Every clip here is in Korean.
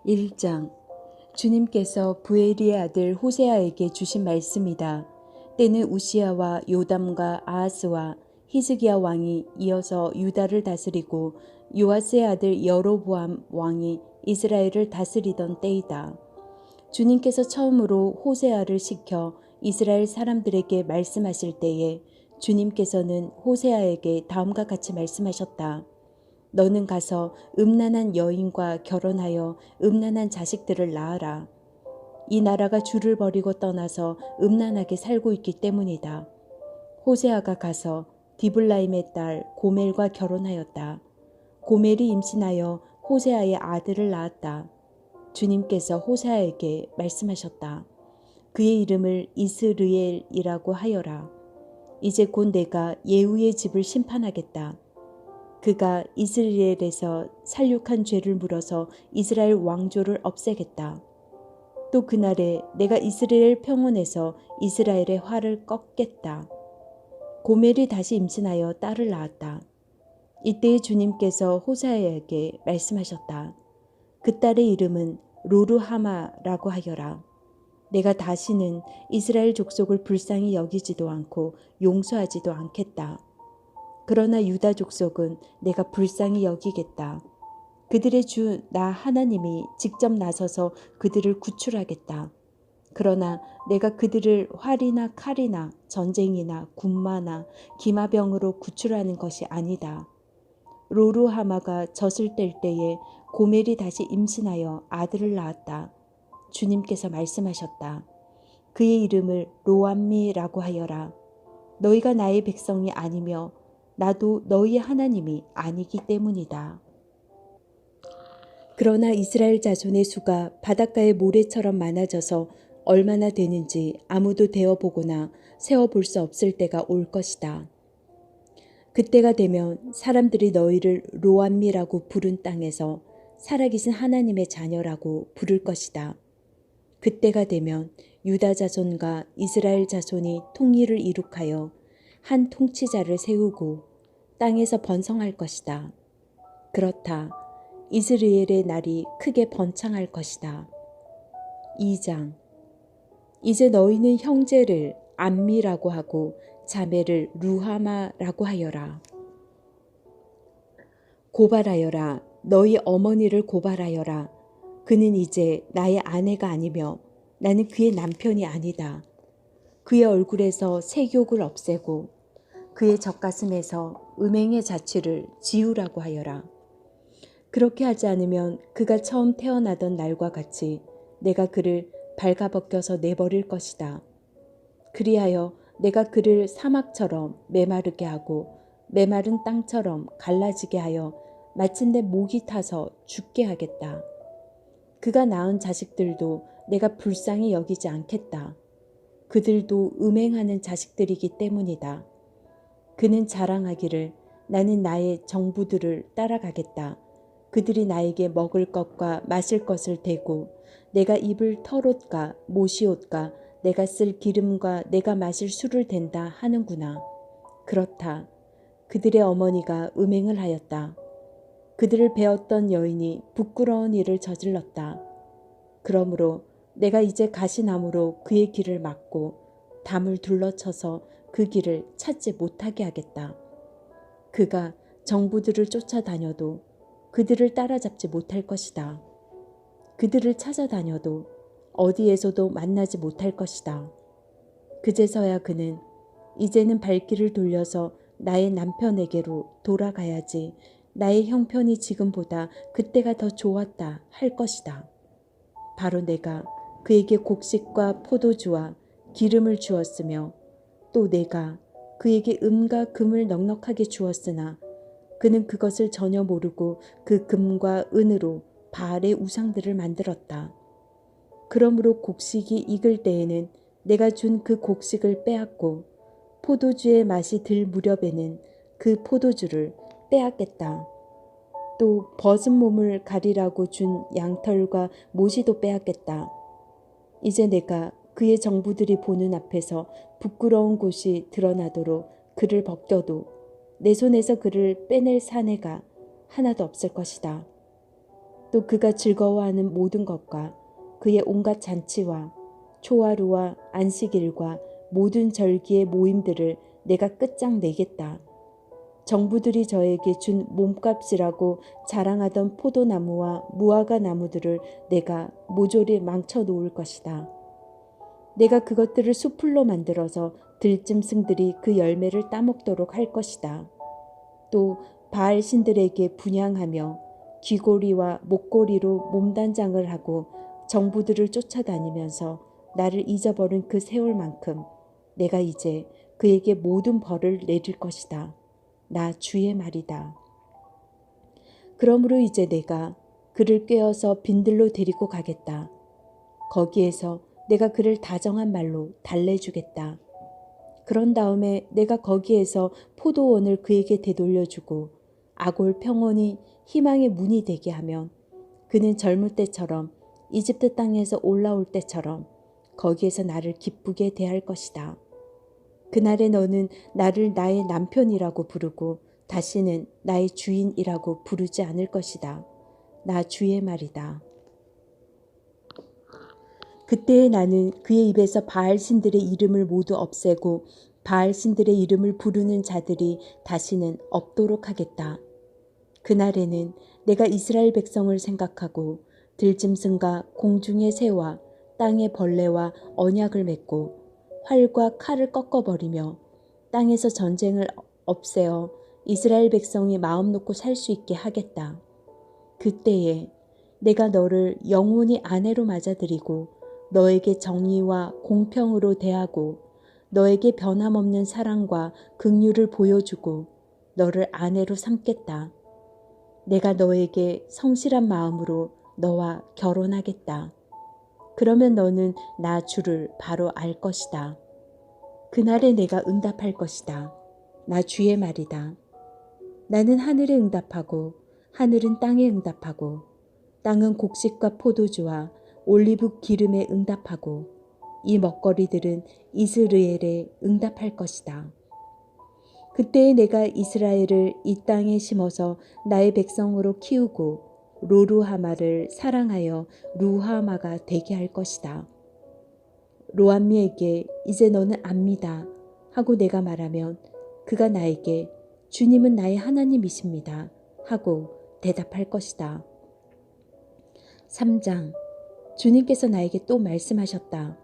1장. 주님께서 부에리의 아들 호세아에게 주신 말씀이다. 때는 우시야와 요담과 아하스와 히스기야 왕이 이어서 유다를 다스리고 요아스의 아들 여로보암 왕이 이스라엘을 다스리던 때이다. 주님께서 처음으로 호세아를 시켜 이스라엘 사람들에게 말씀하실 때에 주님께서는 호세아에게 다음과 같이 말씀하셨다. 너는 가서 음란한 여인과 결혼하여 음란한 자식들을 낳아라. 이 나라가 주를 버리고 떠나서 음란하게 살고 있기 때문이다. 호세아가 가서 디블라임의 딸 고멜과 결혼하였다. 고멜이 임신하여 호세아의 아들을 낳았다. 주님께서 호세아에게 말씀하셨다. 그의 이름을 이스르엘이라고 하여라. 이제 곧 내가 예후의 집을 심판하겠다. 그가 이스라엘에서 살육한 죄를 물어서 이스라엘 왕조를 없애겠다. 또 그날에 내가 이스라엘 평원에서 이스라엘의 화를 꺾겠다. 고멜이 다시 임신하여 딸을 낳았다. 이때에 주님께서 호세아에게 말씀하셨다. 그 딸의 이름은 로르하마라고 하여라. 내가 다시는 이스라엘 족속을 불쌍히 여기지도 않고 용서하지도 않겠다. 그러나 유다 족속은 내가 불쌍히 여기겠다. 그들의 주 나 하나님이 직접 나서서 그들을 구출하겠다. 그러나 내가 그들을 활이나 칼이나 전쟁이나 군마나 기마병으로 구출하는 것이 아니다. 로루하마가 젖을 뗄 때에 고멜이 다시 임신하여 아들을 낳았다. 주님께서 말씀하셨다. 그의 이름을 로암미라고 하여라. 너희가 나의 백성이 아니며 나도 너희 하나님이 아니기 때문이다. 그러나 이스라엘 자손의 수가 바닷가의 모래처럼 많아져서 얼마나 되는지 아무도 되어보거나 세어볼 수 없을 때가 올 것이다. 그때가 되면 사람들이 너희를 로암미라고 부른 땅에서 살아계신 하나님의 자녀라고 부를 것이다. 그때가 되면 유다 자손과 이스라엘 자손이 통일을 이룩하여 한 통치자를 세우고 땅에서 번성할 것이다. 그렇다. 이스라엘의 날이 크게 번창할 것이다. 2장. 이제 너희는 형제를 암미라고 하고 자매를 루하마라고 하여라. 고발하여라. 너희 어머니를 고발하여라. 그는 이제 나의 아내가 아니며 나는 그의 남편이 아니다. 그의 얼굴에서 색욕을 없애고 그의 젖가슴에서 음행의 자취를 지우라고 하여라. 그렇게 하지 않으면 그가 처음 태어나던 날과 같이 내가 그를 발가벗겨서 내버릴 것이다. 그리하여 내가 그를 사막처럼 메마르게 하고 메마른 땅처럼 갈라지게 하여 마침내 목이 타서 죽게 하겠다. 그가 낳은 자식들도 내가 불쌍히 여기지 않겠다. 그들도 음행하는 자식들이기 때문이다. 그는 자랑하기를 나는 나의 정부들을 따라가겠다. 그들이 나에게 먹을 것과 마실 것을 대고 내가 입을 털옷과 모시옷과 내가 쓸 기름과 내가 마실 술을 댄다 하는구나. 그렇다. 그들의 어머니가 음행을 하였다. 그들을 베었던 여인이 부끄러운 일을 저질렀다. 그러므로 내가 이제 가시나무로 그의 길을 막고 담을 둘러쳐서 그 길을 찾지 못하게 하겠다. 그가 정부들을 쫓아다녀도 그들을 따라잡지 못할 것이다. 그들을 찾아다녀도 어디에서도 만나지 못할 것이다. 그제서야 그는 이제는 발길을 돌려서 나의 남편에게로 돌아가야지 나의 형편이 지금보다 그때가 더 좋았다 할 것이다. 바로 내가 그에게 곡식과 포도주와 기름을 주었으며 또 내가 그에게 은과 금을 넉넉하게 주었으나 그는 그것을 전혀 모르고 그 금과 은으로 바알의 우상들을 만들었다. 그러므로 곡식이 익을 때에는 내가 준 그 곡식을 빼앗고 포도주의 맛이 들 무렵에는 그 포도주를 빼앗겠다. 또 벗은 몸을 가리라고 준 양털과 모시도 빼앗겠다. 이제 내가 그의 정부들이 보는 앞에서 부끄러운 곳이 드러나도록 그를 벗겨도 내 손에서 그를 빼낼 사내가 하나도 없을 것이다. 또 그가 즐거워하는 모든 것과 그의 온갖 잔치와 초하루와 안식일과 모든 절기의 모임들을 내가 끝장내겠다. 정부들이 저에게 준 몸값이라고 자랑하던 포도나무와 무화과 나무들을 내가 모조리 망쳐 놓을 것이다. 내가 그것들을 수풀로 만들어서 들짐승들이 그 열매를 따먹도록 할 것이다. 또 바알 신들에게 분향하며 귀고리와 목고리로 몸단장을 하고 정부들을 쫓아다니면서 나를 잊어버린 그 세월만큼 내가 이제 그에게 모든 벌을 내릴 것이다. 나 주의 말이다. 그러므로 이제 내가 그를 꿰어서 빈들로 데리고 가겠다. 거기에서 내가 그를 다정한 말로 달래주겠다. 그런 다음에 내가 거기에서 포도원을 그에게 되돌려주고 아골 평원이 희망의 문이 되게 하면 그는 젊을 때처럼 이집트 땅에서 올라올 때처럼 거기에서 나를 기쁘게 대할 것이다. 그날에 너는 나를 나의 남편이라고 부르고 다시는 나의 주인이라고 부르지 않을 것이다. 나 주의 말이다. 그때에 나는 그의 입에서 바알 신들의 이름을 모두 없애고 바알 신들의 이름을 부르는 자들이 다시는 없도록 하겠다. 그날에는 내가 이스라엘 백성을 생각하고 들짐승과 공중의 새와 땅의 벌레와 언약을 맺고 활과 칼을 꺾어버리며 땅에서 전쟁을 없애어 이스라엘 백성이 마음 놓고 살 수 있게 하겠다. 그때에 내가 너를 영원히 아내로 맞아들이고 너에게 정의와 공평으로 대하고 너에게 변함없는 사랑과 긍휼을 보여주고 너를 아내로 삼겠다. 내가 너에게 성실한 마음으로 너와 결혼하겠다. 그러면 너는 나 주를 바로 알 것이다. 그날에 내가 응답할 것이다. 나 주의 말이다. 나는 하늘에 응답하고 하늘은 땅에 응답하고 땅은 곡식과 포도주와 올리브 기름에 응답하고 이 먹거리들은 이스라엘에 응답할 것이다. 그때에 내가 이스라엘을 이 땅에 심어서 나의 백성으로 키우고 로루하마를 사랑하여 루하마가 되게 할 것이다. 로암미에게 이제 너는 압니다 하고 내가 말하면 그가 나에게 주님은 나의 하나님이십니다 하고 대답할 것이다. 3장. 주님께서 나에게 또 말씀하셨다.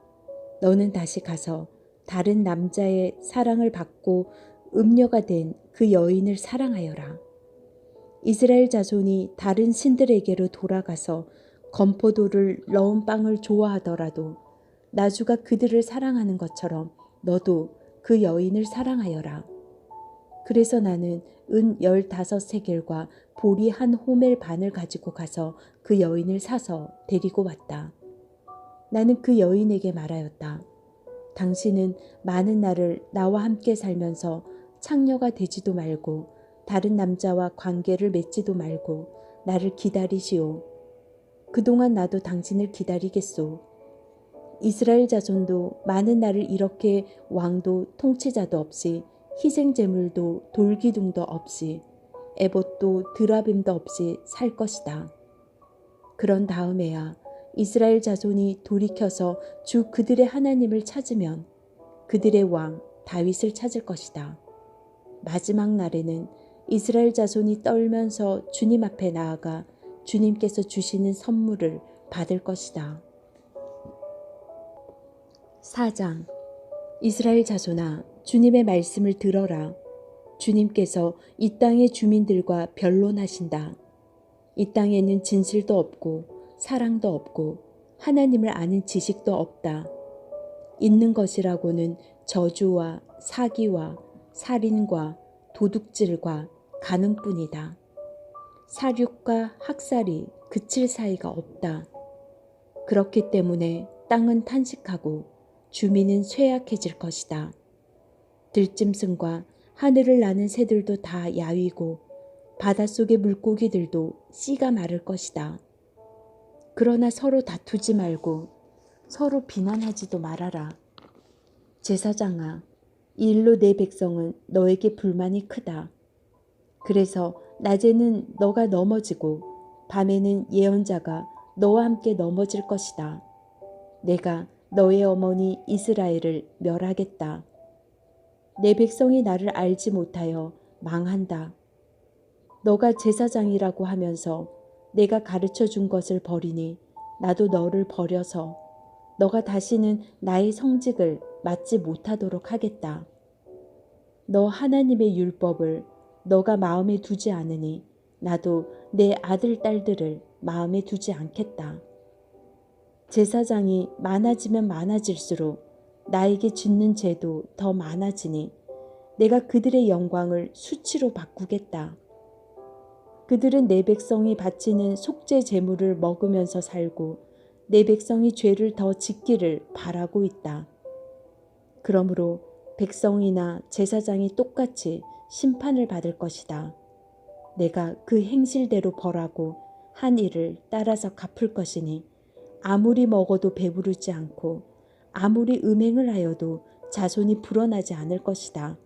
너는 다시 가서 다른 남자의 사랑을 받고 음녀가 된 그 여인을 사랑하여라. 이스라엘 자손이 다른 신들에게로 돌아가서 건포도를 넣은 빵을 좋아하더라도 나주가 그들을 사랑하는 것처럼 너도 그 여인을 사랑하여라. 그래서 나는 은 15세겔과 보리 한 호멜 반을 가지고 가서 그 여인을 사서 데리고 왔다. 나는 그 여인에게 말하였다. 당신은 많은 날을 나와 함께 살면서 창녀가 되지도 말고 다른 남자와 관계를 맺지도 말고 나를 기다리시오. 그동안 나도 당신을 기다리겠소. 이스라엘 자손도 많은 날을 이렇게 왕도 통치자도 없이 희생제물도 돌기둥도 없이 에봇도 드라빔도 없이 살 것이다. 그런 다음에야 이스라엘 자손이 돌이켜서 주 그들의 하나님을 찾으면 그들의 왕 다윗을 찾을 것이다. 마지막 날에는 이스라엘 자손이 떨면서 주님 앞에 나아가 주님께서 주시는 선물을 받을 것이다. 4장. 이스라엘 자손아, 주님의 말씀을 들어라. 주님께서 이 땅의 주민들과 변론하신다. 이 땅에는 진실도 없고 사랑도 없고 하나님을 아는 지식도 없다. 있는 것이라고는 저주와 사기와 살인과 도둑질과 간음뿐이다. 살육과 학살이 그칠 사이가 없다. 그렇기 때문에 땅은 탄식하고 주민은 쇠약해질 것이다. 들짐승과 하늘을 나는 새들도 다 야위고 바닷속의 물고기들도 씨가 마를 것이다. 그러나 서로 다투지 말고 서로 비난하지도 말아라. 제사장아, 이 일로 내 백성은 너에게 불만이 크다. 그래서 낮에는 너가 넘어지고 밤에는 예언자가 너와 함께 넘어질 것이다. 내가 너의 어머니 이스라엘을 멸하겠다. 내 백성이 나를 알지 못하여 망한다. 너가 제사장이라고 하면서 내가 가르쳐 준 것을 버리니 나도 너를 버려서 너가 다시는 나의 성직을 맡지 못하도록 하겠다. 너 하나님의 율법을 너가 마음에 두지 않으니 나도 내 아들 딸들을 마음에 두지 않겠다. 제사장이 많아지면 많아질수록 나에게 짓는 죄도 더 많아지니 내가 그들의 영광을 수치로 바꾸겠다. 그들은 내 백성이 바치는 속죄 제물을 먹으면서 살고 내 백성이 죄를 더 짓기를 바라고 있다. 그러므로 백성이나 제사장이 똑같이 심판을 받을 것이다. 내가 그 행실대로 벌하고 한 일을 따라서 갚을 것이니 아무리 먹어도 배부르지 않고 아무리 음행을 하여도 자손이 불어나지 않을 것이다.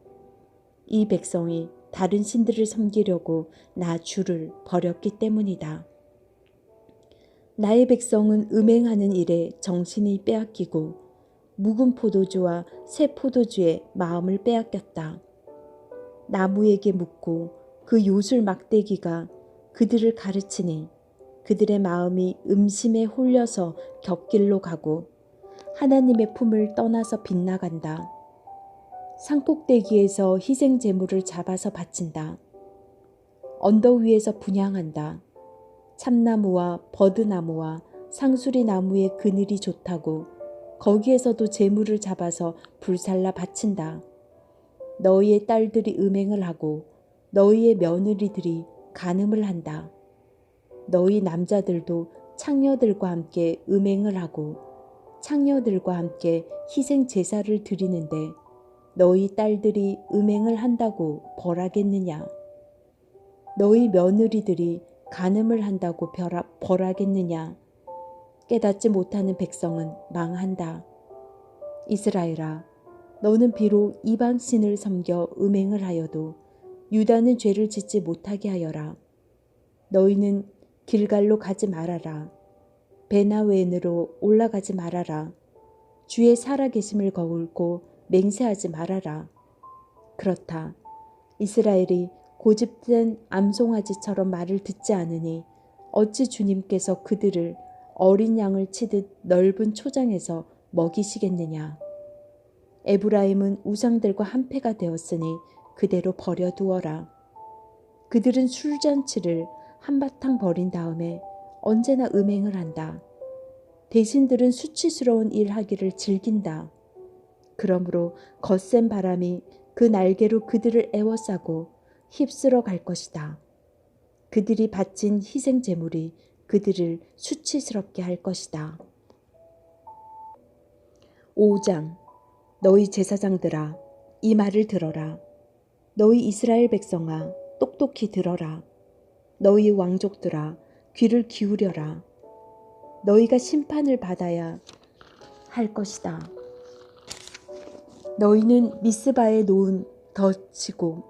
이 백성이 다른 신들을 섬기려고 나 주를 버렸기 때문이다. 나의 백성은 음행하는 일에 정신이 빼앗기고 묵은 포도주와 새 포도주에 마음을 빼앗겼다. 나무에게 묻고 그 요술 막대기가 그들을 가르치니 그들의 마음이 음심에 홀려서 곁길로 가고 하나님의 품을 떠나서 빗나간다. 산꼭대기에서 희생 제물을 잡아서 바친다. 언덕 위에서 분향한다. 참나무와 버드나무와 상수리 나무의 그늘이 좋다고 거기에서도 제물을 잡아서 불살라 바친다. 너희의 딸들이 음행을 하고 너희의 며느리들이 간음을 한다. 너희 남자들도 창녀들과 함께 음행을 하고 창녀들과 함께 희생 제사를 드리는데 너희 딸들이 음행을 한다고 벌하겠느냐? 너희 며느리들이 간음을 한다고 벌하겠느냐? 깨닫지 못하는 백성은 망한다. 이스라엘아, 너는 비록 이방신을 섬겨 음행을 하여도 유다는 죄를 짓지 못하게 하여라. 너희는 길갈로 가지 말아라. 베나웬으로 올라가지 말아라. 주의 살아계심을 거울고 맹세하지 말아라. 그렇다. 이스라엘이 고집된 암송아지처럼 말을 듣지 않으니 어찌 주님께서 그들을 어린 양을 치듯 넓은 초장에서 먹이시겠느냐. 에브라임은 우상들과 한패가 되었으니 그대로 버려두어라. 그들은 술잔치를 한바탕 벌인 다음에 언제나 음행을 한다. 대신들은 수치스러운 일 하기를 즐긴다. 그러므로 거센 바람이 그 날개로 그들을 에워싸고 휩쓸어 갈 것이다. 그들이 바친 희생 제물이 그들을 수치스럽게 할 것이다. 5장. 너희 제사장들아, 이 말을 들어라. 너희 이스라엘 백성아, 똑똑히 들어라. 너희 왕족들아, 귀를 기울여라. 너희가 심판을 받아야 할 것이다. 너희는 미스바에 놓은 덫이고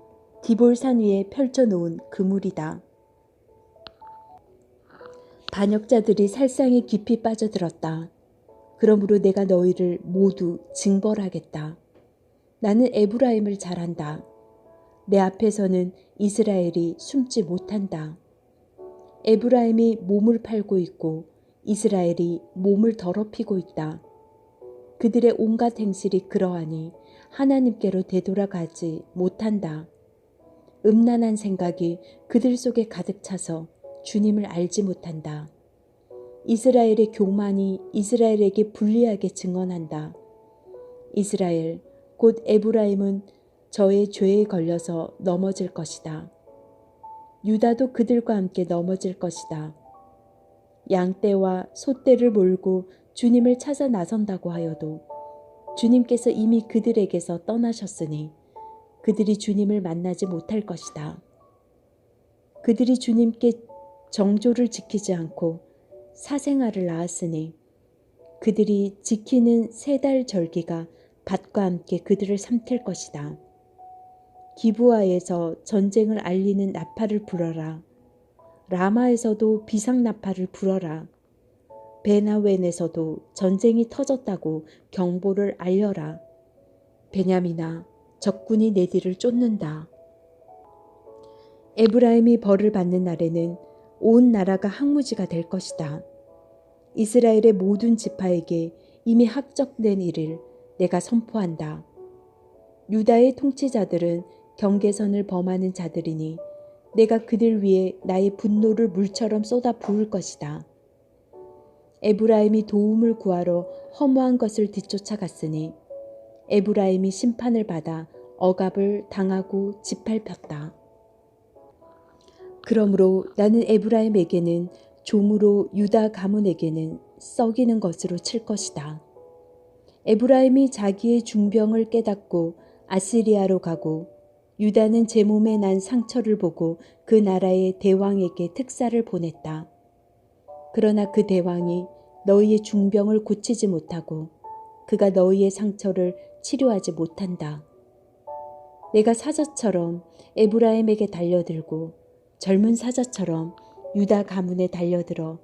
디볼산 위에 펼쳐놓은 그물이다. 반역자들이 살상에 깊이 빠져들었다. 그러므로 내가 너희를 모두 징벌하겠다. 나는 에브라임을 잘한다. 내 앞에서는 이스라엘이 숨지 못한다. 에브라임이 몸을 팔고 있고 이스라엘이 몸을 더럽히고 있다. 그들의 온갖 행실이 그러하니 하나님께로 되돌아가지 못한다. 음란한 생각이 그들 속에 가득 차서 주님을 알지 못한다. 이스라엘의 교만이 이스라엘에게 불리하게 증언한다. 이스라엘, 곧 에브라임은 저의 죄에 걸려서 넘어질 것이다. 유다도 그들과 함께 넘어질 것이다. 양떼와 소떼를 몰고 주님을 찾아 나선다고 하여도 주님께서 이미 그들에게서 떠나셨으니 그들이 주님을 만나지 못할 것이다. 그들이 주님께 정조를 지키지 않고 사생아를 낳았으니 그들이 지키는 세 달 절기가 밭과 함께 그들을 삼킬 것이다. 기브아에서 전쟁을 알리는 나팔을 불어라. 라마에서도 비상나팔을 불어라. 베나웬에서도 전쟁이 터졌다고 경보를 알려라. 베냐민아, 적군이 내 뒤를 쫓는다. 에브라임이 벌을 받는 날에는 온 나라가 항무지가 될 것이다. 이스라엘의 모든 지파에게 이미 학적된 일을 내가 선포한다. 유다의 통치자들은 경계선을 범하는 자들이니 내가 그들 위에 나의 분노를 물처럼 쏟아 부을 것이다. 에브라임이 도움을 구하러 허무한 것을 뒤쫓아갔으니 에브라임이 심판을 받아 억압을 당하고 짓밟혔다. 그러므로 나는 에브라임에게는 종으로 유다 가문에게는 썩이는 것으로 칠 것이다. 에브라임이 자기의 중병을 깨닫고 아시리아로 가고 유다는 제 몸에 난 상처를 보고 그 나라의 대왕에게 특사를 보냈다. 그러나 그 대왕이 너희의 중병을 고치지 못하고 그가 너희의 상처를 치료하지 못한다. 내가 사자처럼 에브라임에게 달려들고 젊은 사자처럼 유다 가문에 달려들어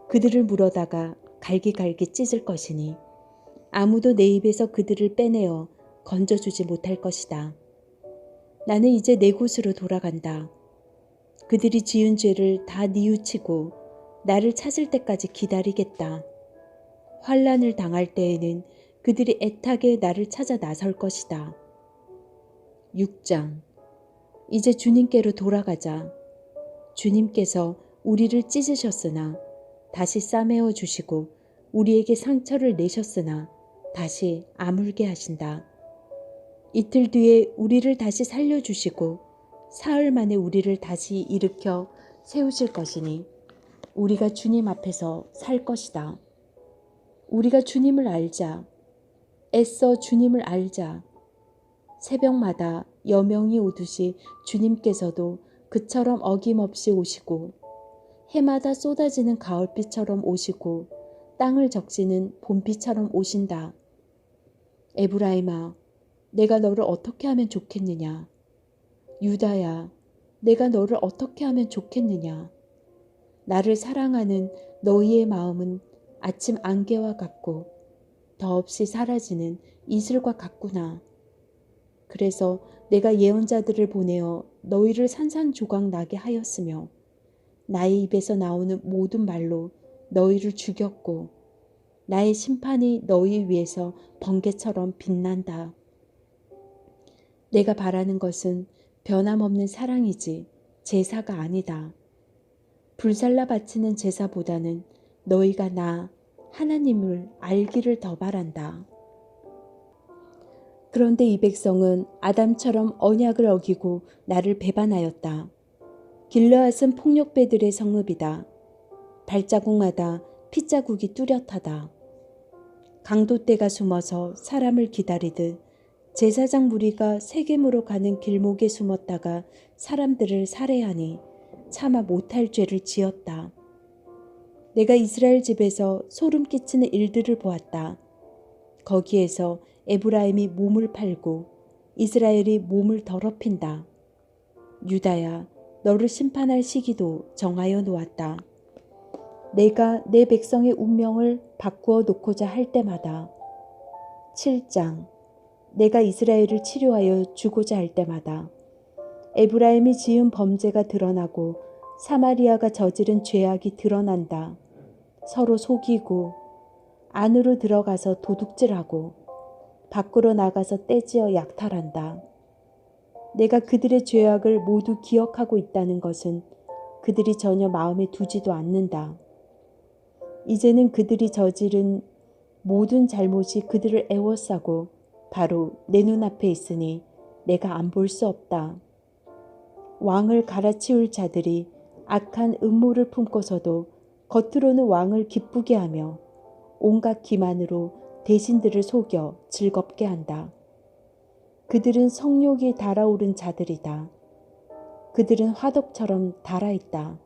그들을 물어다가 갈기갈기 찢을 것이니 아무도 내 입에서 그들을 빼내어 건져주지 못할 것이다. 나는 이제 내 곳으로 돌아간다. 그들이 지은 죄를 다 뉘우치고 나를 찾을 때까지 기다리겠다. 환난을 당할 때에는 그들이 애타게 나를 찾아 나설 것이다. 6장. 이제 주님께로 돌아가자. 주님께서 우리를 찢으셨으나 다시 싸매어 주시고 우리에게 상처를 내셨으나 다시 아물게 하신다. 이틀 뒤에 우리를 다시 살려주시고 사흘 만에 우리를 다시 일으켜 세우실 것이니 우리가 주님 앞에서 살 것이다. 우리가 주님을 알자. 애써 주님을 알자. 새벽마다 여명이 오듯이 주님께서도 그처럼 어김없이 오시고 해마다 쏟아지는 가을비처럼 오시고 땅을 적시는 봄비처럼 오신다. 에브라임아, 내가 너를 어떻게 하면 좋겠느냐? 유다야, 내가 너를 어떻게 하면 좋겠느냐? 나를 사랑하는 너희의 마음은 아침 안개와 같고 더없이 사라지는 이슬과 같구나. 그래서 내가 예언자들을 보내어 너희를 산산조각 나게 하였으며 나의 입에서 나오는 모든 말로 너희를 죽였고 나의 심판이 너희 위에서 번개처럼 빛난다. 내가 바라는 것은 변함없는 사랑이지 제사가 아니다. 불살라 바치는 제사보다는 너희가 나 하나님을 알기를 더 바란다. 그런데 이 백성은 아담처럼 언약을 어기고 나를 배반하였다. 길르앗은 폭력배들의 성읍이다. 발자국마다 핏자국이 뚜렷하다. 강도떼가 숨어서 사람을 기다리듯 제사장 무리가 세겜으로 가는 길목에 숨었다가 사람들을 살해하니 차마 못할 죄를 지었다. 내가 이스라엘 집에서 소름 끼치는 일들을 보았다. 거기에서 에브라임이 몸을 팔고 이스라엘이 몸을 더럽힌다. 유다야, 너를 심판할 시기도 정하여 놓았다. 내가 내 백성의 운명을 바꾸어 놓고자 할 때마다 7장. 내가 이스라엘을 치료하여 주고자 할 때마다 에브라임이 지은 범죄가 드러나고 사마리아가 저지른 죄악이 드러난다. 서로 속이고 안으로 들어가서 도둑질하고 밖으로 나가서 떼지어 약탈한다. 내가 그들의 죄악을 모두 기억하고 있다는 것은 그들이 전혀 마음에 두지도 않는다. 이제는 그들이 저지른 모든 잘못이 그들을 애워싸고 바로 내 눈앞에 있으니 내가 안 볼 수 없다. 왕을 갈아치울 자들이 악한 음모를 품고서도 겉으로는 왕을 기쁘게 하며 온갖 기만으로 대신들을 속여 즐겁게 한다. 그들은 성욕이 달아오른 자들이다. 그들은 화덕처럼 달아있다.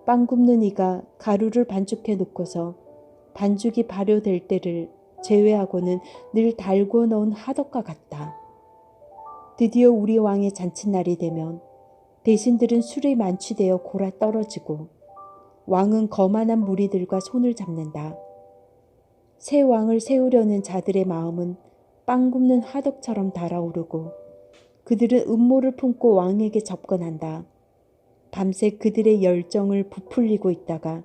빵 굽는 이가 가루를 반죽해 놓고서 반죽이 발효될 때를 제외하고는 늘 달구어 넣은 화덕과 같다. 드디어 우리 왕의 잔칫날이 되면 대신들은 술이 만취되어 골아 떨어지고 왕은 거만한 무리들과 손을 잡는다. 새 왕을 세우려는 자들의 마음은 빵 굽는 화덕처럼 달아오르고 그들은 음모를 품고 왕에게 접근한다. 밤새 그들의 열정을 부풀리고 있다가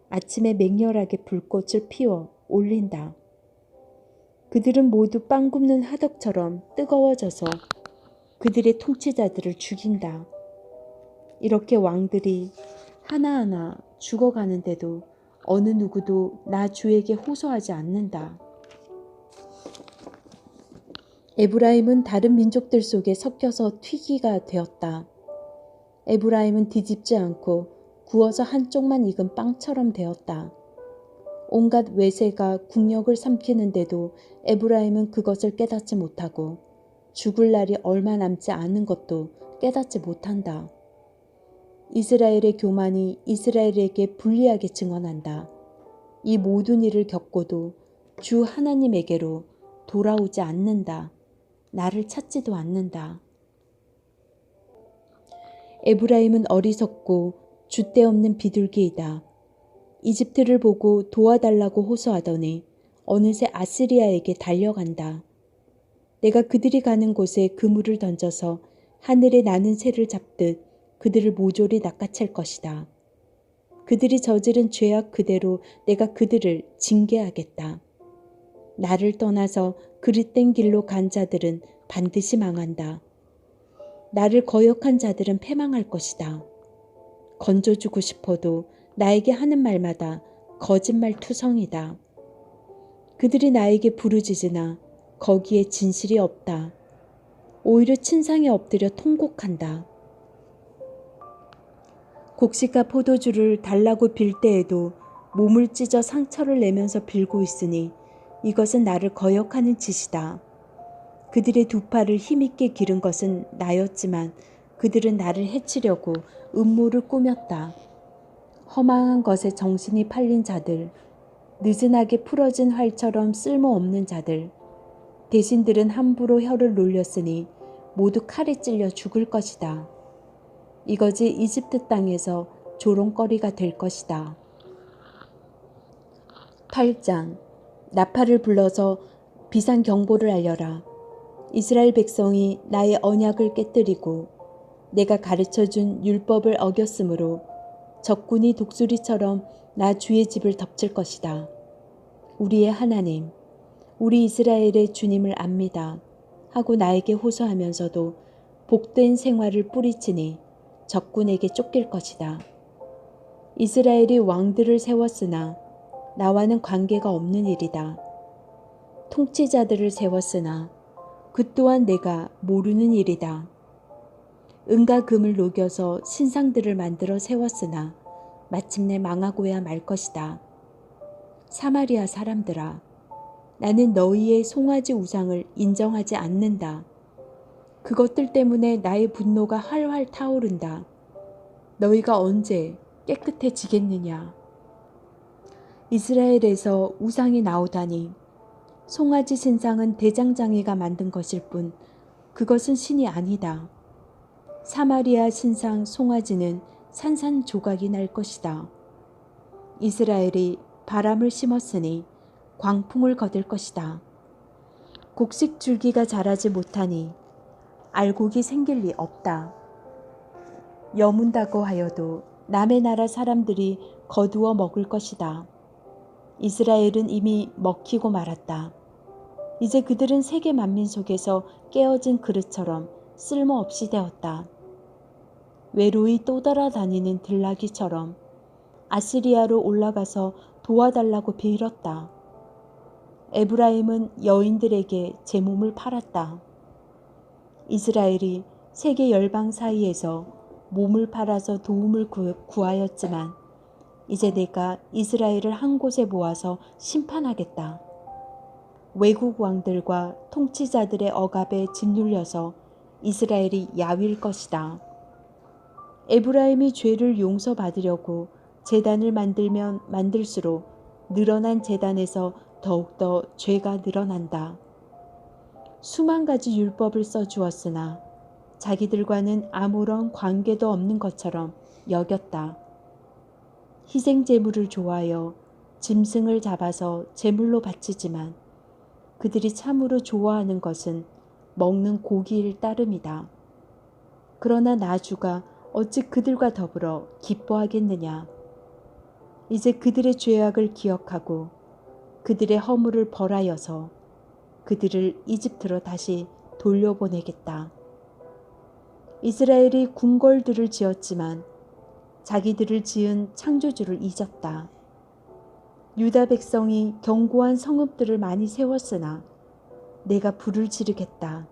아침에 맹렬하게 불꽃을 피워 올린다. 그들은 모두 빵 굽는 화덕처럼 뜨거워져서 그들의 통치자들을 죽인다. 이렇게 왕들이 하나하나 죽어가는데도 어느 누구도 나 주에게 호소하지 않는다. 에브라임은 다른 민족들 속에 섞여서 튀기가 되었다. 에브라임은 뒤집지 않고 구워서 한쪽만 익은 빵처럼 되었다. 온갖 외세가 국력을 삼키는데도 에브라임은 그것을 깨닫지 못하고 죽을 날이 얼마 남지 않은 것도 깨닫지 못한다. 이스라엘의 교만이 이스라엘에게 불리하게 증언한다. 이 모든 일을 겪고도 주 하나님에게로 돌아오지 않는다. 나를 찾지도 않는다. 에브라임은 어리석고 줏대없는 비둘기이다. 이집트를 보고 도와달라고 호소하더니 어느새 아시리아에게 달려간다. 내가 그들이 가는 곳에 그물을 던져서 하늘에 나는 새를 잡듯 그들을 모조리 낚아챌 것이다. 그들이 저지른 죄악 그대로 내가 그들을 징계하겠다. 나를 떠나서 그릇된 길로 간 자들은 반드시 망한다. 나를 거역한 자들은 패망할 것이다. 건져주고 싶어도 나에게 하는 말마다 거짓말 투성이다. 그들이 나에게 부르짖으나 거기에 진실이 없다. 오히려 친상에 엎드려 통곡한다. 곡식과 포도주를 달라고 빌 때에도 몸을 찢어 상처를 내면서 빌고 있으니 이것은 나를 거역하는 짓이다. 그들의 두 팔을 힘있게 기른 것은 나였지만 그들은 나를 해치려고 음모를 꾸몄다. 허망한 것에 정신이 팔린 자들, 느슨하게 풀어진 활처럼 쓸모없는 자들, 대신들은 함부로 혀를 놀렸으니 모두 칼에 찔려 죽을 것이다. 이것이 이집트 땅에서 조롱거리가 될 것이다. 8장. 나팔을 불러서 비상경보를 알려라. 이스라엘 백성이 나의 언약을 깨뜨리고 내가 가르쳐준 율법을 어겼으므로 적군이 독수리처럼 나 주의 집을 덮칠 것이다. 우리의 하나님, 우리 이스라엘의 주님을 압니다 하고 나에게 호소하면서도 복된 생활을 뿌리치니 적군에게 쫓길 것이다. 이스라엘이 왕들을 세웠으나 나와는 관계가 없는 일이다. 통치자들을 세웠으나 그 또한 내가 모르는 일이다. 은과 금을 녹여서 신상들을 만들어 세웠으나 마침내 망하고야 말 것이다. 사마리아 사람들아, 나는 너희의 송아지 우상을 인정하지 않는다. 그것들 때문에 나의 분노가 활활 타오른다. 너희가 언제 깨끗해지겠느냐. 이스라엘에서 우상이 나오다니 송아지 신상은 대장장이가 만든 것일 뿐 그것은 신이 아니다. 사마리아 신상 송아지는 산산조각이 날 것이다. 이스라엘이 바람을 심었으니 광풍을 거둘 것이다. 곡식 줄기가 자라지 못하니 알곡이 생길 리 없다. 여문다고 하여도 남의 나라 사람들이 거두어 먹을 것이다. 이스라엘은 이미 먹히고 말았다. 이제 그들은 세계 만민 속에서 깨어진 그릇처럼 쓸모없이 되었다. 외로이 떠돌아다니는 들나귀처럼 아시리아로 올라가서 도와달라고 빌었다. 에브라임은 여인들에게 제 몸을 팔았다. 이스라엘이 세계 열방 사이에서 몸을 팔아서 도움을 구하였지만 이제 내가 이스라엘을 한 곳에 모아서 심판하겠다. 외국 왕들과 통치자들의 억압에 짓눌려서 이스라엘이 야위일 것이다. 에브라임이 죄를 용서받으려고 제단을 만들면 만들수록 늘어난 제단에서 더욱더 죄가 늘어난다. 수만 가지 율법을 써주었으나 자기들과는 아무런 관계도 없는 것처럼 여겼다. 희생 제물을 좋아하여 짐승을 잡아서 제물로 바치지만 그들이 참으로 좋아하는 것은 먹는 고기일 따름이다. 그러나 나주가 어찌 그들과 더불어 기뻐하겠느냐. 이제 그들의 죄악을 기억하고 그들의 허물을 벌하여서 그들을 이집트로 다시 돌려보내겠다. 이스라엘이 궁궐들을 지었지만 자기들을 지은 창조주를 잊었다. 유다 백성이 견고한 성읍들을 많이 세웠으나 내가 불을 지르겠다.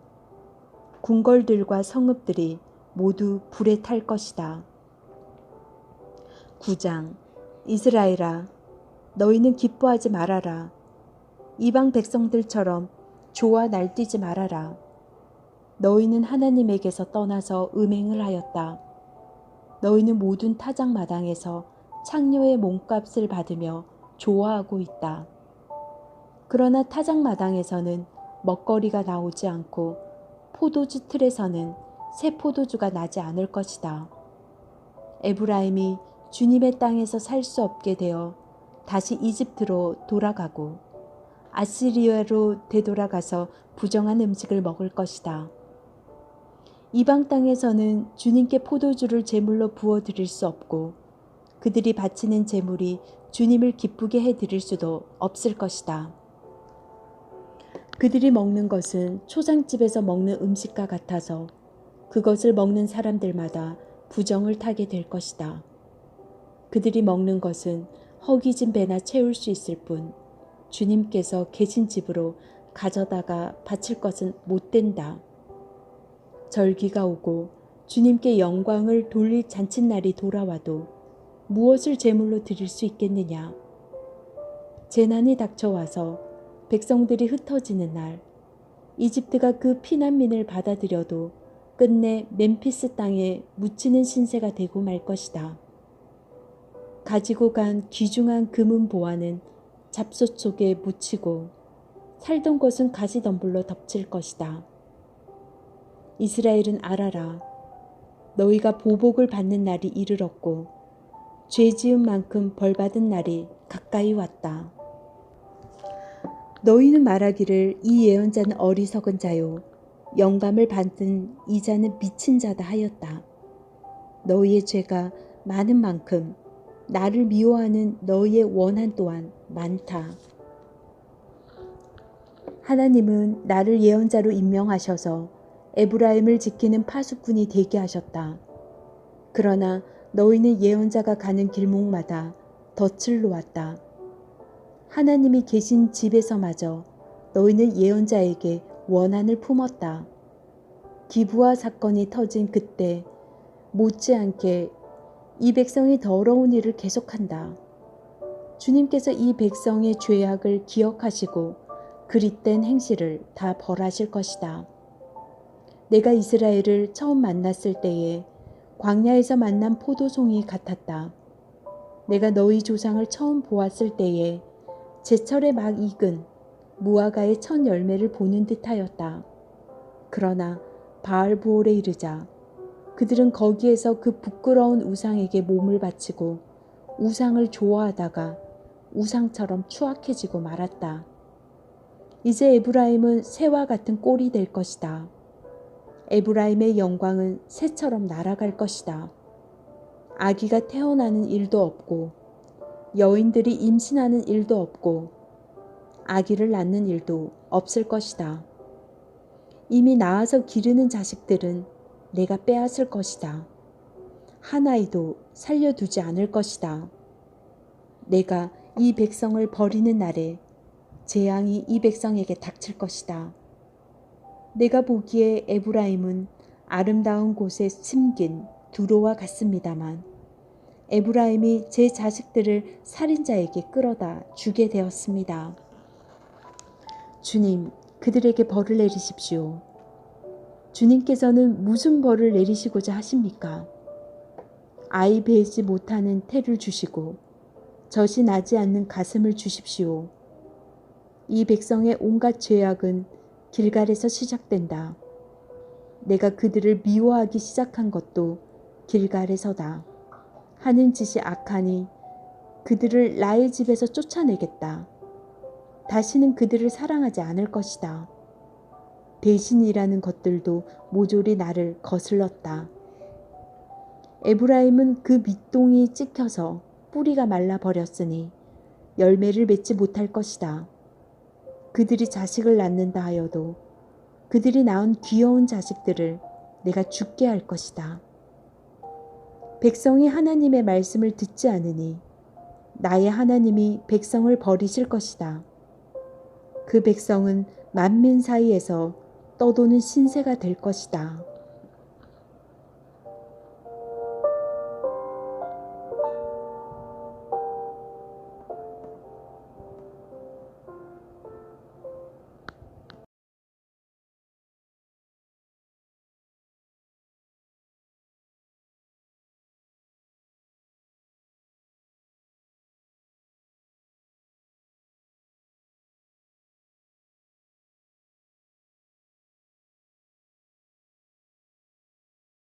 궁궐들과 성읍들이 모두 불에 탈 것이다. 9장. 이스라엘아, 너희는 기뻐하지 말아라. 이방 백성들처럼 좋아 날뛰지 말아라. 너희는 하나님에게서 떠나서 음행을 하였다. 너희는 모든 타작마당에서 창녀의 몸값을 받으며 좋아하고 있다. 그러나 타작마당에서는 먹거리가 나오지 않고 포도주 틀에서는 새 포도주가 나지 않을 것이다. 에브라임이 주님의 땅에서 살 수 없게 되어 다시 이집트로 돌아가고 아시리아로 되돌아가서 부정한 음식을 먹을 것이다. 이방 땅에서는 주님께 포도주를 제물로 부어드릴 수 없고 그들이 바치는 제물이 주님을 기쁘게 해드릴 수도 없을 것이다. 그들이 먹는 것은 초장집에서 먹는 음식과 같아서 그것을 먹는 사람들마다 부정을 타게 될 것이다. 그들이 먹는 것은 허기진 배나 채울 수 있을 뿐 주님께서 계신 집으로 가져다가 바칠 것은 못 된다. 절기가 오고 주님께 영광을 돌릴 잔칫날이 돌아와도 무엇을 제물로 드릴 수 있겠느냐. 재난이 닥쳐와서 백성들이 흩어지는 날 이집트가 그 피난민을 받아들여도 끝내 멤피스 땅에 묻히는 신세가 되고 말 것이다. 가지고 간 귀중한 금은 보화는 잡솥 속에 묻히고 살던 것은 가시덤불로 덮칠 것이다. 이스라엘은 알아라. 너희가 보복을 받는 날이 이르렀고 죄 지은 만큼 벌받은 날이 가까이 왔다. 너희는 말하기를 이 예언자는 어리석은 자요 영감을 받은 이 자는 미친 자다 하였다. 너희의 죄가 많은 만큼 나를 미워하는 너희의 원한 또한 많다. 하나님은 나를 예언자로 임명하셔서 에브라임을 지키는 파수꾼이 되게 하셨다. 그러나 너희는 예언자가 가는 길목마다 덫을 놓았다. 하나님이 계신 집에서마저 너희는 예언자에게 원한을 품었다. 기브아 사건이 터진 그때 못지않게 이 백성이 더러운 일을 계속한다. 주님께서 이 백성의 죄악을 기억하시고 그릿된 행실을 다 벌하실 것이다. 내가 이스라엘을 처음 만났을 때에 광야에서 만난 포도송이 같았다. 내가 너희 조상을 처음 보았을 때에 제철에 막 익은 무화과의 첫 열매를 보는 듯하였다. 그러나 바알보올에 이르자 그들은 거기에서 그 부끄러운 우상에게 몸을 바치고 우상을 좋아하다가 우상처럼 추악해지고 말았다. 이제 에브라임은 새와 같은 꼴이 될 것이다. 에브라임의 영광은 새처럼 날아갈 것이다. 아기가 태어나는 일도 없고 여인들이 임신하는 일도 없고 아기를 낳는 일도 없을 것이다. 이미 낳아서 기르는 자식들은 내가 빼앗을 것이다. 한 아이도 살려두지 않을 것이다. 내가 이 백성을 버리는 날에 재앙이 이 백성에게 닥칠 것이다. 내가 보기에 에브라임은 아름다운 곳에 심긴 두로와 같습니다만 에브라임이 제 자식들을 살인자에게 끌어다 주게 되었습니다. 주님, 그들에게 벌을 내리십시오. 주님께서는 무슨 벌을 내리시고자 하십니까? 아이 베지 못하는 태를 주시고 젖이 나지 않는 가슴을 주십시오. 이 백성의 온갖 죄악은 길갈에서 시작된다. 내가 그들을 미워하기 시작한 것도 길갈에서다. 하는 짓이 악하니 그들을 나의 집에서 쫓아내겠다. 다시는 그들을 사랑하지 않을 것이다. 배신이라는 것들도 모조리 나를 거슬렀다. 에브라임은 그 밑동이 찍혀서 뿌리가 말라버렸으니 열매를 맺지 못할 것이다. 그들이 자식을 낳는다 하여도 그들이 낳은 귀여운 자식들을 내가 죽게 할 것이다. 백성이 하나님의 말씀을 듣지 않으니 나의 하나님이 백성을 버리실 것이다. 그 백성은 만민 사이에서 떠도는 신세가 될 것이다.